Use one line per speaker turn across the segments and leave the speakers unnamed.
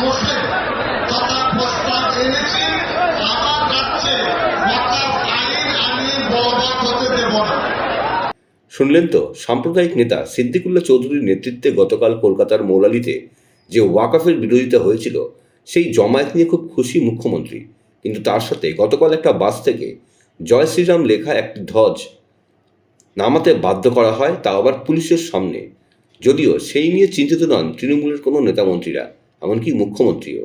মোসেন তথা প্রস্তাব এনেছি, আমার রাজ্যে ওয়াকফ আইন আমি বলবৎ হতে দেব না।
শুনলেন তো সাম্প্রদায়িক নেতা সিদ্দিকুল্লাহ চৌধুরীর নেতৃত্বে গতকাল কলকাতার মৌলালিতে যে ওয়াকফের বিরোধিতা হয়েছিল সেই জমায়েত নিয়ে খুব খুশি মুখ্যমন্ত্রী। কিন্তু তার সাথে গতকাল একটা বাস থেকে জয় শ্রীরাম লেখা একটি ধ্বজ নামাতে বাধ্য করা হয়, তা আবার পুলিশের সামনে। যদিও সেই নিয়ে চিন্তিত নন তৃণমূলের কোনো নেতামন্ত্রীরা, এমনকি মুখ্যমন্ত্রীও।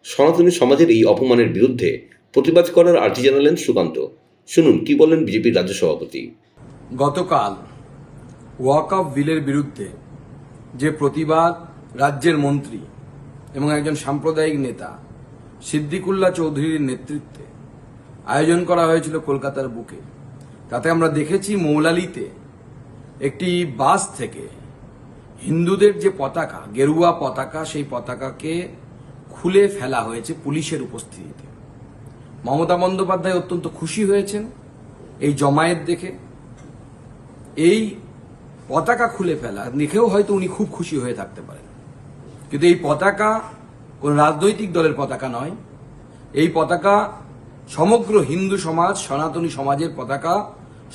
সনাতনী সমাজের এই অপমানের বিরুদ্ধে প্রতিবাদ করার আর্জি জানালেন সুকান্ত। শুনুন কি বলেন বিজেপির রাজ্য সভাপতি।
গতকাল ওয়াকফ বিলের বিরুদ্ধে যে প্রতিবাদ রাজ্যের মন্ত্রী এবং একজন সাম্প্রদায়িক নেতা সিদ্দিকুল্লাহ চৌধুরীর নেতৃত্বে আয়োজন করা হয়েছিল কলকাতার বুকে, তাতে আমরা দেখেছি মৌলালিতে একটি বাস থেকে হিন্দুদের যে পতাকা, গেরুয়া পতাকা, সেই পতাকাকে খুলে ফেলা হয়েছে পুলিশের উপস্থিতিতে। মমতা বন্দ্যোপাধ্যায় অত্যন্ত খুশি হয়েছেন এই জমায়েত দেখে। এই পতাকা খুলে ফেলা দেখেও হয়তো উনি খুব খুশি হয়ে থাকতে পারেন, কিন্তু এই পতাকা কোন রাজনৈতিক দলের পতাকা নয়। এই পতাকা সমগ্র হিন্দু সমাজ, সনাতনী সমাজের পতাকা,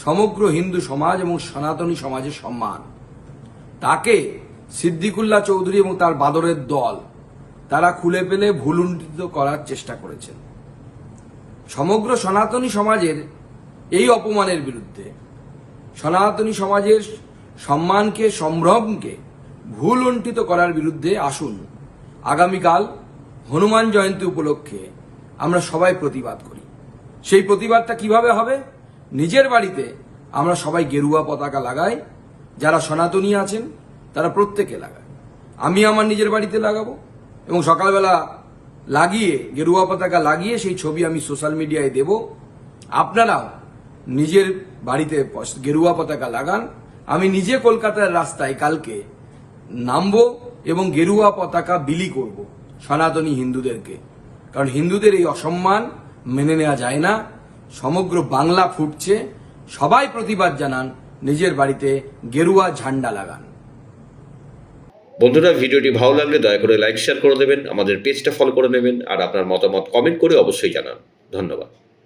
সমগ্র হিন্দু সমাজ এবং সনাতনী সমাজের সম্মান। তাকে সিদ্দিকুল্লাহ চৌধুরী এবং তার বাদরের দল তারা খুলে ফেলে ভুলুণ্ঠিত করার চেষ্টা করেছেন। সমগ্র সনাতনী সমাজের এই অপমানের বিরুদ্ধে, সনাতনী সমাজের সম্মানকে, সম্ভ্রমকে ভুলুণ্ঠিত করার বিরুদ্ধে আসুন আগামীকাল হনুমান জয়ন্তী উপলক্ষে আমরা সবাই প্রতিবাদ করি। সেই প্রতিবাদটা কিভাবে হবে? নিজের বাড়িতে আমরা সবাই গেরুয়া পতাকা লাগাই, যারা সনাতনী আছেন তারা প্রত্যেকে লাগায়। আমি আমার নিজের বাড়িতে লাগাবো এবং সকালবেলা লাগিয়ে, গেরুয়া পতাকা লাগিয়ে সেই ছবি আমি সোশ্যাল মিডিয়ায় দেব। আপনারাও নিজের বাড়িতে গেরুয়া পতাকা লাগান। আমি নিজে কলকাতার রাস্তায় কালকে নামবো এবং গেরুয়া পতাকা বিলি করব সনাতনী হিন্দুদেরকে, কারণ হিন্দুদের এই অসম্মান মেনে নেওয়া যায় না। সমগ্র বাংলা ফুটছে, সবাই প্রতিবাদ জানান, নিজের বাড়িতে গেরুয়া ঝান্ডা লাগান।
বন্ধুরা, ভিডিওটি ভালো লাগলে দয়া করে লাইক শেয়ার করে দেবেন, আমাদের পেজটা ফলো করে নেবেন আর আপনার মতামত কমেন্ট করে অবশ্যই জানান। ধন্যবাদ।